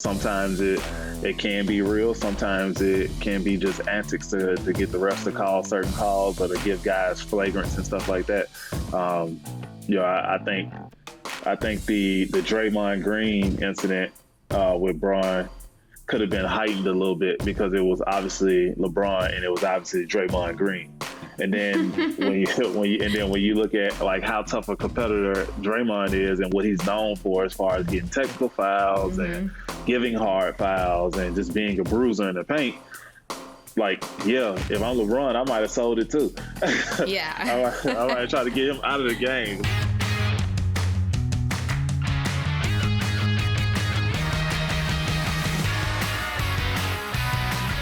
Sometimes it can be real. Sometimes it can be just antics to get the refs to call certain calls or to give guys flagrants and stuff like that. I think the Draymond Green incident with Braun could have been heightened a little bit because it was obviously LeBron and it was obviously Draymond Green. And then when you look at like how tough a competitor Draymond is and what he's known for as far as getting technical fouls and giving hard fouls and just being a bruiser in the paint, like, yeah, if I'm LeBron, I might have sold it too. Yeah. I might try to get him out of the game.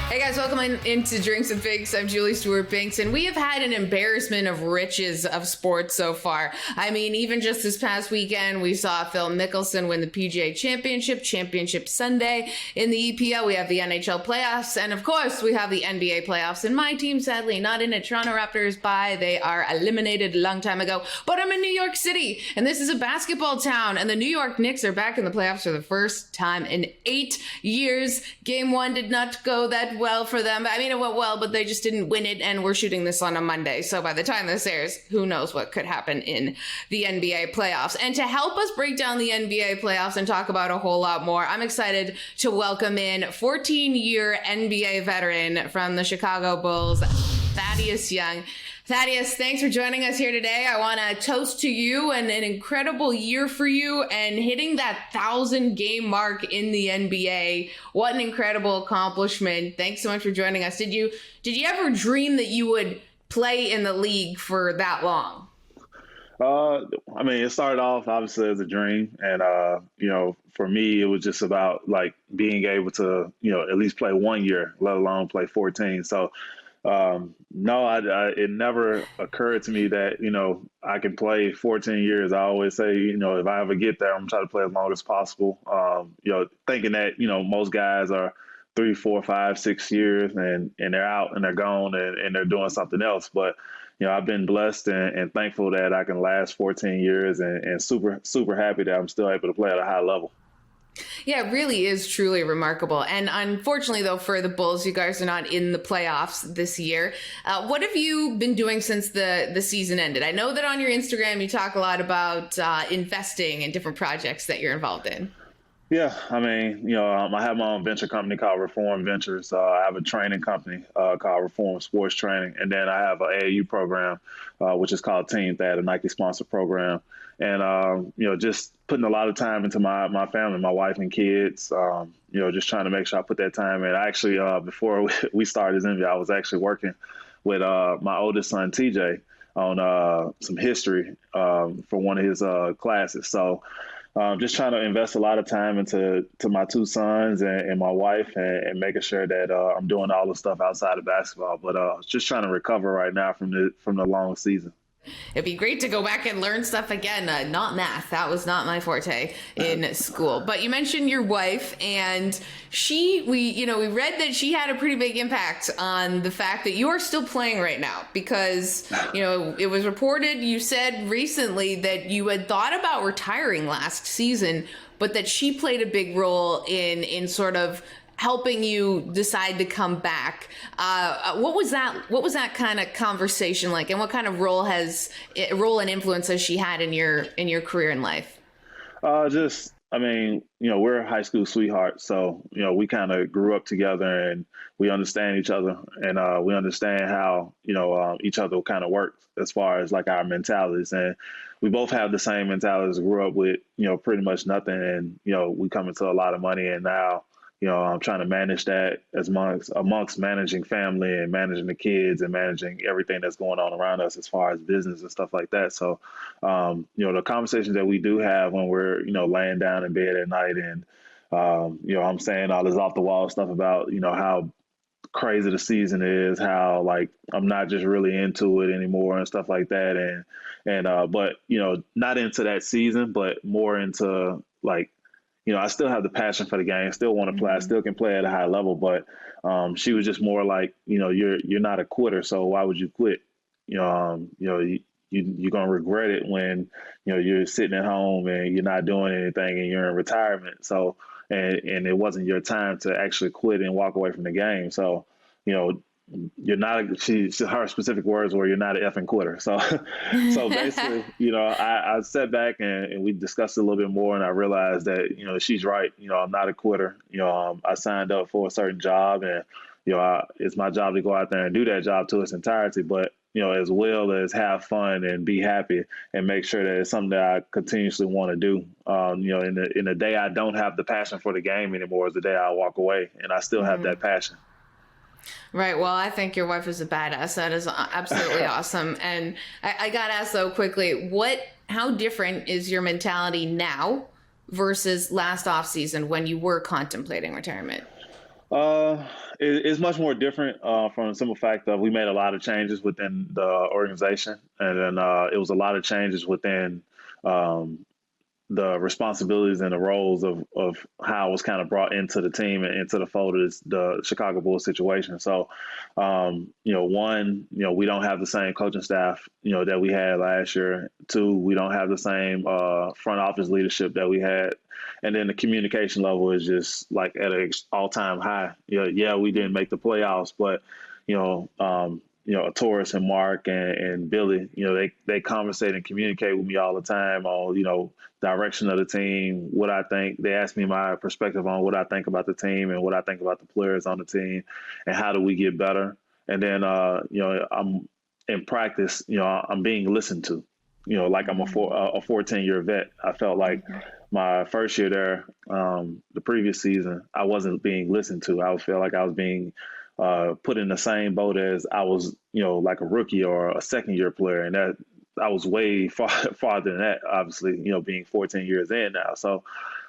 Hey guys, welcome into Drinks and Figs. I'm Julie Stewart-Binks, and we have had an embarrassment of riches of sports so far. I mean, even just this past weekend, we saw Phil Mickelson win the PGA Championship Sunday. In the EPL, we have the NHL playoffs, and of course, we have the NBA playoffs. And my team, sadly, not in it. Toronto Raptors bye. They are eliminated a long time ago. But I'm in New York City, and this is a basketball town, and the New York Knicks are back in the playoffs for the first time in 8 years. Game 1 did not go that well for them. I mean, it went well, but they just didn't win it, and we're shooting this on a Monday. So by the time this airs, who knows what could happen in the NBA playoffs. And to help us break down the NBA playoffs and talk about a whole lot more, I'm excited to welcome in 14-year NBA veteran from the Chicago Bulls, Thaddeus Young. Thaddeus, thanks for joining us here today. I want to toast to you and an incredible year for you and hitting that 1,000-game mark in the NBA. What an incredible accomplishment. Thanks so much for joining us. Did you ever dream that you would play in the league for that long? I mean, it started off obviously as a dream, and for me, it was just about like being able to, at least play 1 year, let alone play 14. So, no, it never occurred to me that, I can play 14 years. I always say, if I ever get there, I'm gonna try to play as long as possible. Thinking that, most guys are 3, 4, 5, 6 years and they're out and they're gone and they're doing something else. But, I've been blessed and thankful that I can last 14 years and super, super happy that I'm still able to play at a high level. Yeah, it really is truly remarkable. And unfortunately, though, for the Bulls, you guys are not in the playoffs this year. What have you been doing since the season ended? I know that on your Instagram, you talk a lot about investing in different projects that you're involved in. Yeah, I mean, I have my own venture company called Reform Ventures. I have a training company called Reform Sports Training. And then I have an AAU program, which is called Team Thad, a Nike sponsored program. And, just putting a lot of time into my family, my wife and kids, just trying to make sure I put that time in. I actually, before we started this interview, I was actually working with my oldest son, TJ, on some history for one of his classes. So just trying to invest a lot of time into my two sons and my wife and making sure that I'm doing all the stuff outside of basketball. But just trying to recover right now from the long season. It'd be great to go back and learn stuff again. Not math. That was not my forte in school. But you mentioned your wife, and we read that she had a pretty big impact on the fact that you are still playing right now because, it was reported, you said recently that you had thought about retiring last season, but that she played a big role in sort of helping you decide to come back. What was that kind of conversation like, and what kind of role and influence has she had in your career and life? We're high school sweethearts, so we kind of grew up together and we understand each other, and we understand how each other kind of works as far as like our mentalities, and we both have the same mentalities. Grew up with pretty much nothing, and we come into a lot of money, and now I'm trying to manage that as amongst managing family and managing the kids and managing everything that's going on around us as far as business and stuff like that. So, the conversations that we do have when we're, laying down in bed at night and, I'm saying all this off the wall stuff about, how crazy the season is, how like I'm not just really into it anymore and stuff like that. But, not into that season, but more into like, I still have the passion for the game, still want to play, I still can play at a high level, but she was just more like, you're not a quitter, so why would you quit? You're gonna regret it when you're sitting at home and you're not doing anything and you're in retirement. So and it wasn't your time to actually quit and walk away from the game. So, you know, you're not. Her specific words were, "You're not an effing quitter." So, so basically, I sat back and we discussed it a little bit more, and I realized that she's right. I'm not a quitter. I signed up for a certain job, and it's my job to go out there and do that job to its entirety. But as well as have fun and be happy and make sure that it's something that I continuously want to do. In the day I don't have the passion for the game anymore is the day I walk away, and I still have that passion. Right. Well, I think your wife is a badass. That is absolutely awesome. And I got to ask though quickly, how different is your mentality now versus last offseason when you were contemplating retirement? It's much more different from the simple fact that we made a lot of changes within the organization, and then it was a lot of changes within um, the responsibilities and the roles of how I was kind of brought into the team and into the fold of the Chicago Bulls situation. So, one, we don't have the same coaching staff, that we had last year. Two, we don't have the same front office leadership that we had. And then the communication level is just like at an all-time high. Yeah, we didn't make the playoffs, but, Taurus and Mark and Billy, they conversate and communicate with me all the time on, direction of the team, what I think. They ask me my perspective on what I think about the team and what I think about the players on the team and how do we get better. And then, I'm in practice, I'm being listened to, like I'm a 14-year vet. I felt like my first year there, the previous season, I wasn't being listened to. I felt like I was being put in the same boat as I was, like a rookie or a second-year player, and that I was way farther than that. Obviously, being 14 years in now, so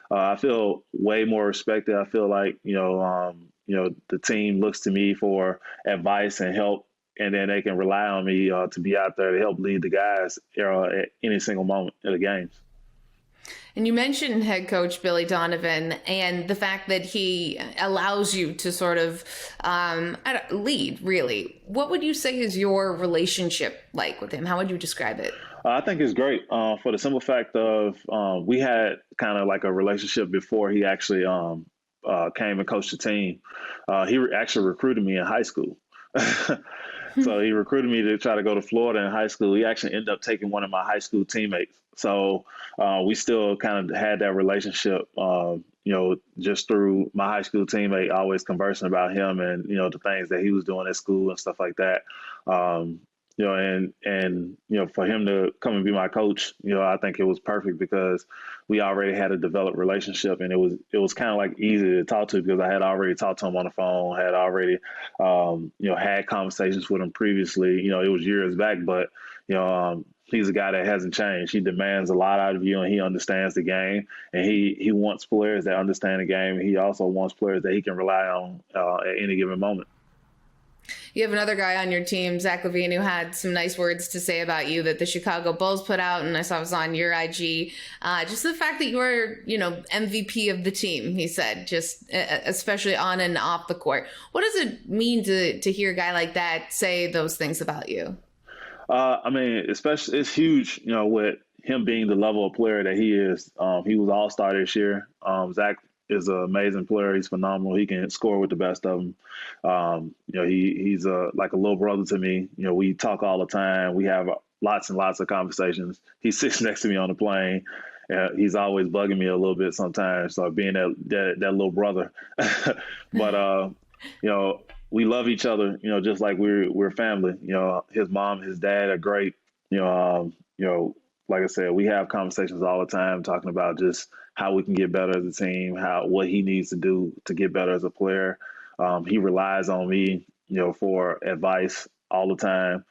I feel way more respected. I feel like the team looks to me for advice and help, and then they can rely on me to be out there to help lead the guys at any single moment of the games. And you mentioned head coach Billy Donovan and the fact that he allows you to sort of lead, really. What would you say is your relationship like with him? How would you describe it? I think it's great for the simple fact of we had kind of like a relationship before he actually came and coached the team. He actually recruited me in high school. So he recruited me to try to go to Florida in high school. He actually ended up taking one of my high school teammates. So we still kind of had that relationship, just through my high school teammate, always conversing about him and, the things that he was doing at school and stuff like that. For him to come and be my coach, I think it was perfect because we already had a developed relationship, and it was kind of like easy to talk to because I had already talked to him on the phone, had already, had conversations with him previously. It was years back, but he's a guy that hasn't changed. He demands a lot out of you, and he understands the game, and he wants players that understand the game, and he also wants players that he can rely on at any given moment. You have another guy on your team, Zach LaVine, who had some nice words to say about you that the Chicago Bulls put out, and I saw it was on your IG. Just the fact that you're, MVP of the team, he said, just especially on and off the court. What does it mean to hear a guy like that say those things about you? Especially it's huge, with him being the level of player that he is. He was All-Star this year. Zach is an amazing player. He's phenomenal. He can score with the best of them. He's like a little brother to me. We talk all the time. We have lots and lots of conversations. He sits next to me on the plane. He's always bugging me a little bit sometimes. So being that little brother, but we love each other. Just like we're family. His mom, his dad are great. Like I said, we have conversations all the time talking about just how we can get better as a team, what he needs to do to get better as a player. He relies on me, for advice all the time.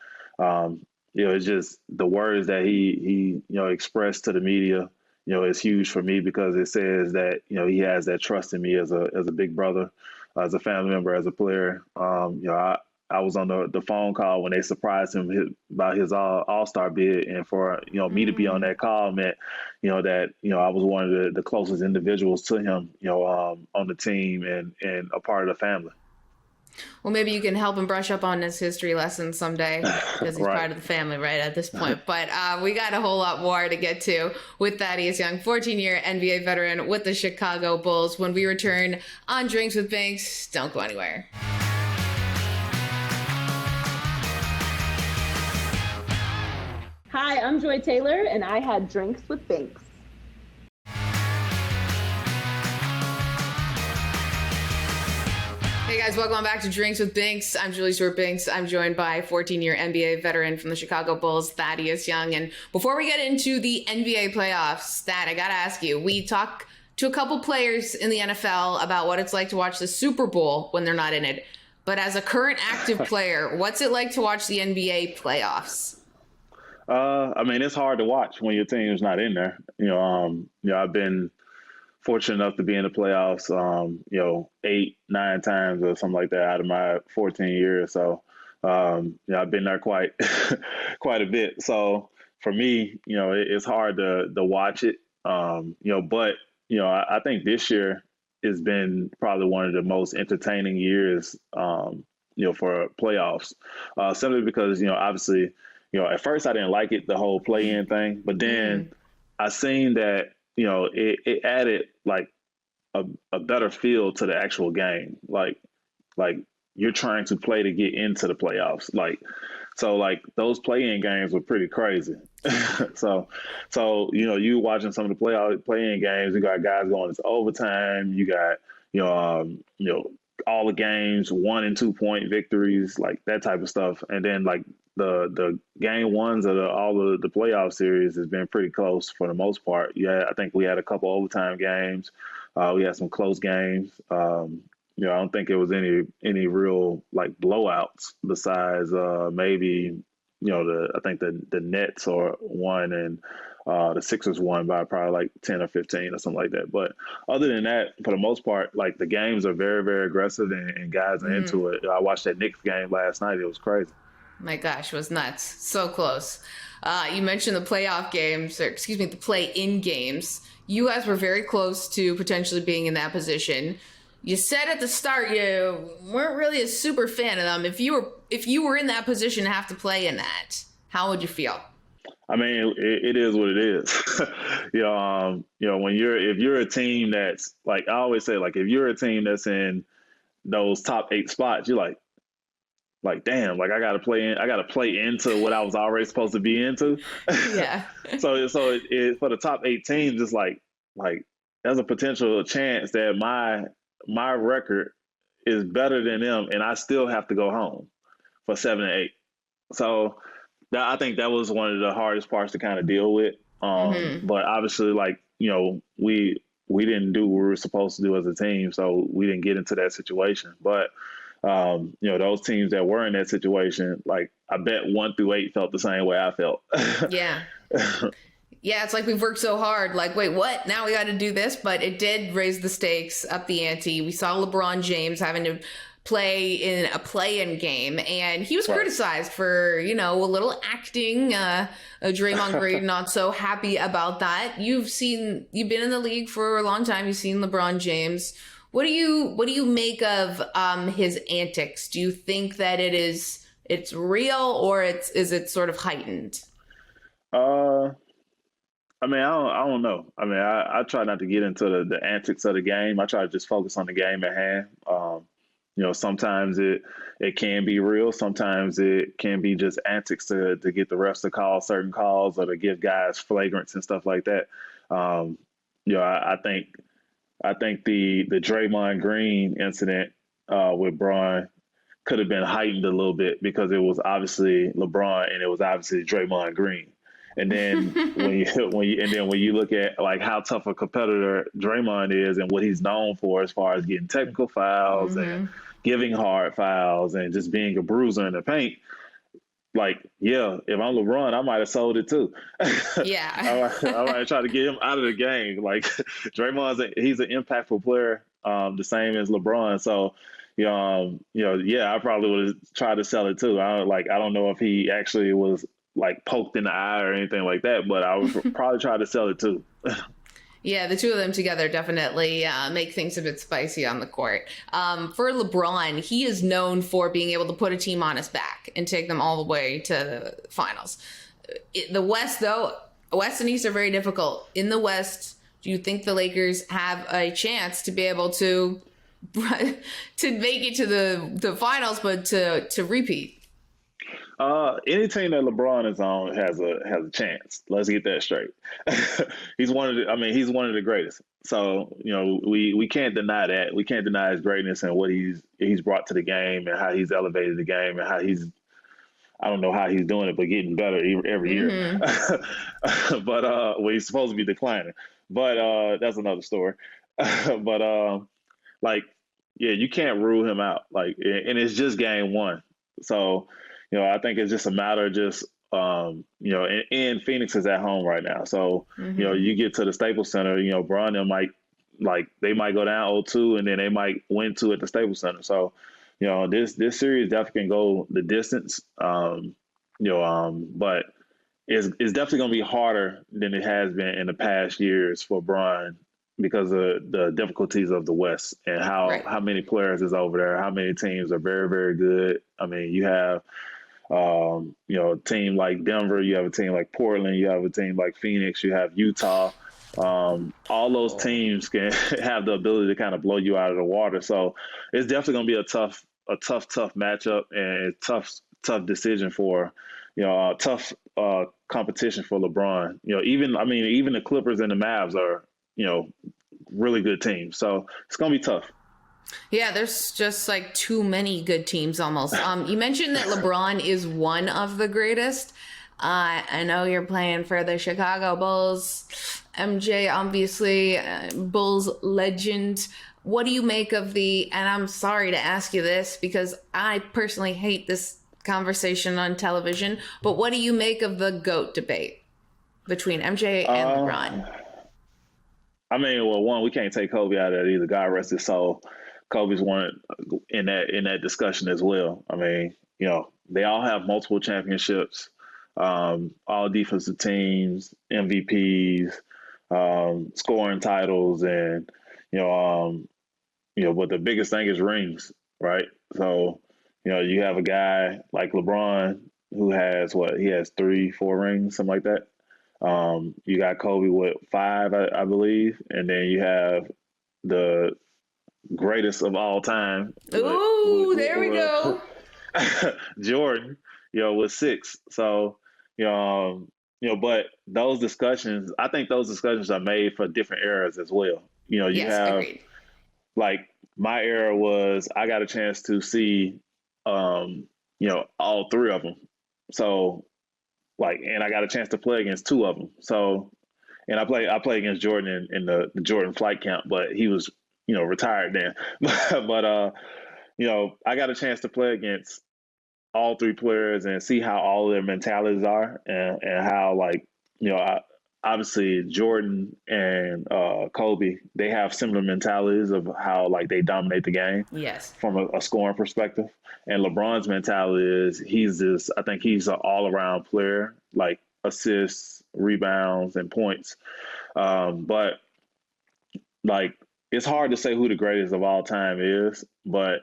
It's just the words that he expressed to the media, is huge for me because it says that, he has that trust in me as a big brother, as a family member, as a player. I was on the phone call when they surprised him about his All-Star bid, and for me to be on that call meant that I was one of the closest individuals to him on the team and a part of the family. Well, maybe you can help him brush up on his history lessons someday because he's Right. part of the family, right, at this point. But we got a whole lot more to get to with Thaddeus Young, 14-year NBA veteran with the Chicago Bulls. When we return on Drinks with Binks, don't go anywhere. Hi, I'm Joy Taylor, and I had Drinks with Binks. Hey guys, welcome back to Drinks with Binks. I'm Julie Stewart-Binks. I'm joined by 14-year NBA veteran from the Chicago Bulls, Thaddeus Young. And before we get into the NBA playoffs, Thad, I got to ask you, we talk to a couple players in the NFL about what it's like to watch the Super Bowl when they're not in it. But as a current active player, what's it like to watch the NBA playoffs? I mean, it's hard to watch when your team's not in there. I've been fortunate enough to be in the playoffs, 8, 9 times or something like that out of my 14 years. So, I've been there quite, quite a bit. So for me, it's hard to watch it. I think this year has been probably one of the most entertaining years, for playoffs, simply because, obviously, at first I didn't like it, the whole play-in thing, but then I seen that, it added like a better feel to the actual game. Like you're trying to play to get into the playoffs. So those play-in games were pretty crazy. so you watching some of the play-in games, you got guys going into overtime, you got, all the games, 1 and 2 point victories, like that type of stuff. And then like the game ones of all of the playoff series has been pretty close for the most part. Yeah, I think we had a couple overtime games. We had some close games. I don't think it was any real like blowouts besides maybe I think the Nets or won and the Sixers won by probably like 10 or 15 or something like that. But other than that, for the most part, like the games are very, very aggressive and guys are into it. I watched that Knicks game last night. It was crazy. My gosh, it was nuts. So close. You mentioned the playoff games, or excuse me, the play-in games. You guys were very close to potentially being in that position. You said at the start you weren't really a super fan of them. If you were in that position to have to play in that, how would you feel? I mean, it is what it is. If you're a team that's like, I always say, like, if you're a team that's in those top 8 spots, you're like, damn, like I got to play into what I was already supposed to be into. Yeah. So for the top 8 teams, it's like there's a potential chance that my record is better than them, and I still have to go home for 7 and 8. So I think that was one of the hardest parts to kind of deal with. But obviously, we didn't do what we were supposed to do as a team, so we didn't get into that situation. But those teams that were in that situation, like I bet 1 through 8 felt the same way I felt. Yeah. Yeah, it's like we've worked so hard. Like, wait, what? Now we got to do this? But it did raise the stakes, up the ante. We saw LeBron James having to play in a play-in game, and he was criticized for, a little acting. Draymond Green not so happy about that. You've been in the league for a long time. You've seen LeBron James. What do you make of his antics? Do you think that it's real, or is it sort of heightened? I mean, I don't know. I mean, I try not to get into the antics of the game. I try to just focus on the game at hand. Sometimes it can be real. Sometimes it can be just antics to get the refs to call certain calls or to give guys flagrants and stuff like that. I think the Draymond Green incident with Braun could have been heightened a little bit because it was obviously LeBron and it was obviously Draymond Green. And then when you look at like how tough a competitor Draymond is and what he's known for as far as getting technical fouls and giving hard fouls and just being a bruiser in the paint, like, yeah, if I'm LeBron, I might have sold it too. Yeah. I might try to get him out of the game. Like he's an impactful player, the same as LeBron. So, I probably would have tried to sell it too. I don't know if he actually was like poked in the eye or anything like that, but I would probably try to sell it too. Yeah, the two of them together definitely make things a bit spicy on the court. For LeBron, he is known for being able to put a team on his back and take them all the way to the finals. The West, though, West and East are very difficult. In the West, do you think the Lakers have a chance to be able to make it to the finals, but to repeat? Any team that LeBron is on has a chance. Let's get that straight. He's one of the greatest. So, we can't deny that. We can't deny his greatness and what he's brought to the game and how he's elevated the game and how I don't know how he's doing it, but getting better every year. But well, he's supposed to be declining. But that's another story. But yeah, you can't rule him out. And it's just game one. So, I think it's just a matter of just, and Phoenix is at home right now. So, you get to the Staples Center, Bron they might go down 0-2 and then they might win 2 at the Staples Center. So, this series definitely can go the distance. But it's definitely going to be harder than it has been in the past years for Bron because of the difficulties of the West and how many players is over there, how many teams are very, very good. I mean, you have a team like Denver, you have a team like Portland, you have a team like Phoenix, you have Utah. All those teams can have the ability to kind of blow you out of the water. So it's definitely going to be a tough matchup and a tough decision for, tough competition for LeBron. Even the Clippers and the Mavs are, really good teams. So it's going to be tough. Yeah, there's just too many good teams almost. You mentioned that LeBron is one of the greatest. I know you're playing for the Chicago Bulls. MJ, obviously, Bulls legend. What do you make of and I'm sorry to ask you this because I personally hate this conversation on television, but what do you make of the GOAT debate between MJ and LeBron? One, we can't take Kobe out of that either. God rest his soul. Kobe's one in that discussion as well. They all have multiple championships, all defensive teams, MVPs, scoring titles, and but the biggest thing is rings, right? So you have a guy like LeBron who has he has 3, 4 rings, something like that. You got Kobe with 5, I believe, and then you have the greatest of all time. Ooh, there we go. Jordan, with 6. So, but those discussions, I think those discussions are made for different eras as well. You have agreed. My era was I got a chance to see, all 3 of them. So, and I got a chance to play against 2 of them. So, and I play against Jordan in the Jordan flight camp, but he was, retired then. But I got a chance to play against all 3 players and see how all of their mentalities are and how obviously Jordan and Kobe, they have similar mentalities of how they dominate the game. Yes. From a scoring perspective. And LeBron's mentality is I think he's an all around player, assists, rebounds, and points. But it's hard to say who the greatest of all time is. But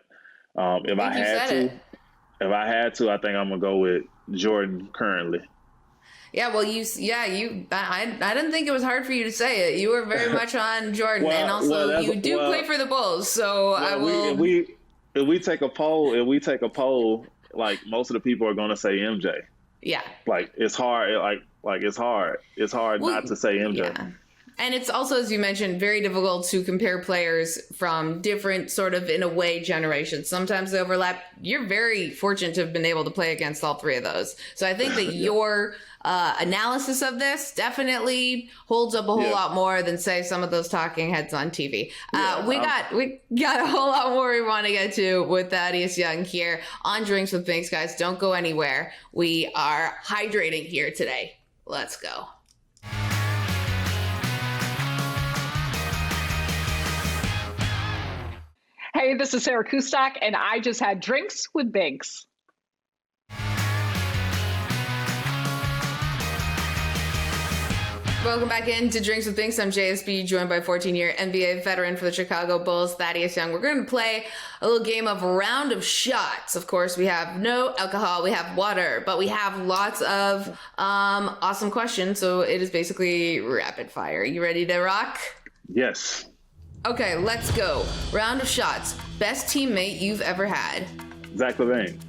if I had to, I think I'm gonna go with Jordan currently. Yeah, well, I didn't think it was hard for you to say it. You were very much on Jordan, and also you do play for the Bulls. So I will. If we take a poll, most of the people are going to say MJ. Yeah. It's hard. It's hard. It's hard not to say MJ. Yeah. And it's also, as you mentioned, very difficult to compare players from different sort of, in a way, generations. Sometimes they overlap. You're very fortunate to have been able to play against all 3 of those. So I think that your analysis of this definitely holds up a whole lot more than, say, some of those talking heads on TV. We got a whole lot more we want to get to with Thaddeus Young here on Drinks with Binks, guys. Don't go anywhere. We are hydrating here today. Let's go. Hey, this is Sarah Kustak, and I just had Drinks with Binks. Welcome back into Drinks with Binks. I'm JSB, joined by 14-year NBA veteran for the Chicago Bulls, Thaddeus Young. We're going to play a little game of round of shots. Of course, we have no alcohol, we have water, but we have lots of awesome questions. So it is basically rapid fire. You ready to rock? Yes. Okay, let's go. Round of shots. Best teammate you've ever had? Zach LaVine.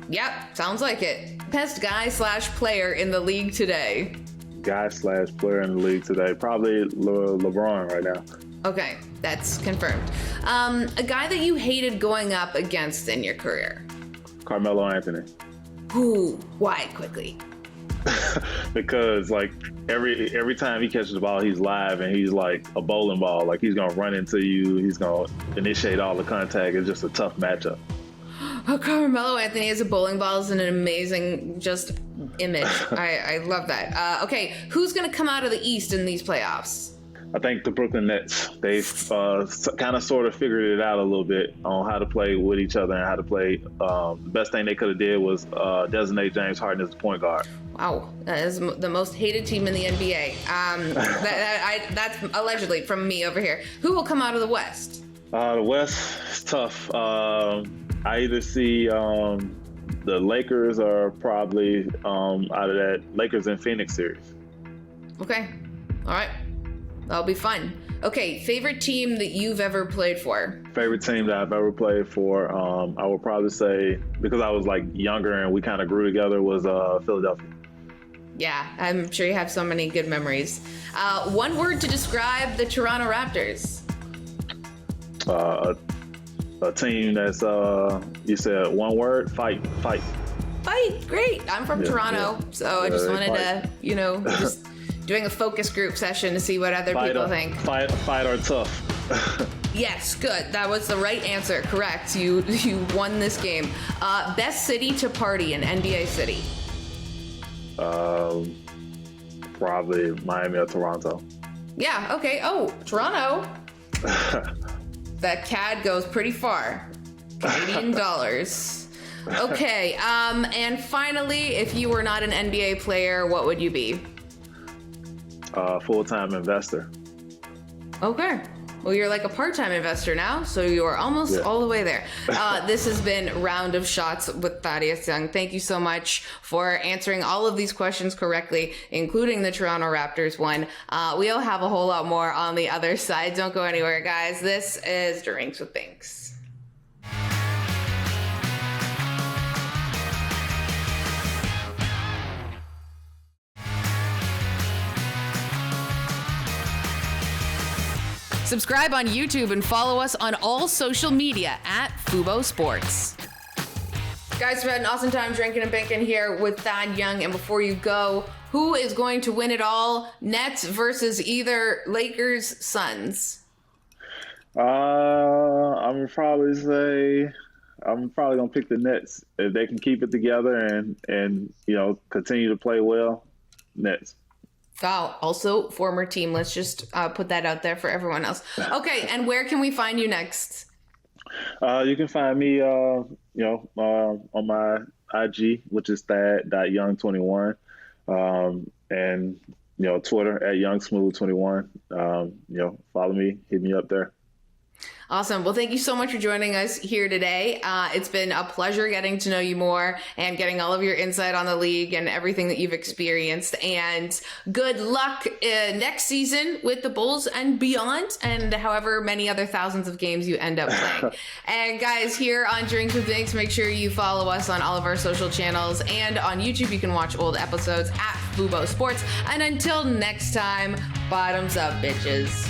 Yep, sounds like it. Best guy/player in the league today? Guy/player in the league today. Probably LeBron right now. Okay, that's confirmed. A guy that you hated going up against in your career? Carmelo Anthony. Who? Why? Quickly. Because like every time he catches the ball, he's live and he's like a bowling ball. Like he's gonna run into you. He's gonna initiate all the contact. It's just a tough matchup. Oh, Carmelo Anthony as a bowling ball is an amazing just image. I love that. Okay, who's going to come out of the East in these playoffs? I think the Brooklyn Nets. They've kind of sort of figured it out a little bit on how to play with each other and how to play. The best thing they could have did was designate James Harden as the point guard. Wow, that is the most hated team in the NBA. That's allegedly from me over here. Who will come out of the West? The West is tough. I either see the Lakers are probably out of that Lakers and Phoenix series. Okay. All right. That'll be fun. Okay. Favorite team that you've ever played for? Favorite team that I've ever played for, I would probably say, because I was like younger and we kind of grew together, was Philadelphia. Yeah, I'm sure you have so many good memories. One word to describe the Toronto Raptors. A team that's, you said one word, fight. Fight, great. I'm from Toronto, so I just wanted to, just doing a focus group session to see what other people think. Fight or tough. Yes, good. That was the right answer. Correct. You won this game. Best city to party in NBA City? Probably Miami or Toronto. Yeah, okay. Oh, Toronto. That CAD goes pretty far. Canadian dollars. Okay, and finally, if you were not an NBA player, what would you be? Full-time investor. Okay. Well, you're like a part-time investor now, so you're almost all the way there. This has been Round of Shots with Thaddeus Young. Thank you so much for answering all of these questions correctly, including the Toronto Raptors one. We'll have a whole lot more on the other side. Don't go anywhere, guys. This is Drinks with Binks. Subscribe on YouTube and follow us on all social media at Fubo Sports. Guys, we've had an awesome time drinking and banking here with Thad Young. And before you go, who is going to win it all? Nets versus either Lakers, Suns? I'm probably gonna pick the Nets if they can keep it together and continue to play well. Nets. Oh, also former team. Let's just put that out there for everyone else. Okay, and where can we find you next? You can find me, on my IG, which is thad.young21, and Twitter at youngsmooth21. Follow me, hit me up there. Awesome. Well, thank you so much for joining us here today. It's been a pleasure getting to know you more and getting all of your insight on the league and everything that you've experienced. And good luck next season with the Bulls and beyond, and however many other thousands of games you end up playing. And guys, here on Drinks with Binks, make sure you follow us on all of our social channels, and on YouTube you can watch old episodes at Fubo Sports. And until next time, bottoms up, bitches.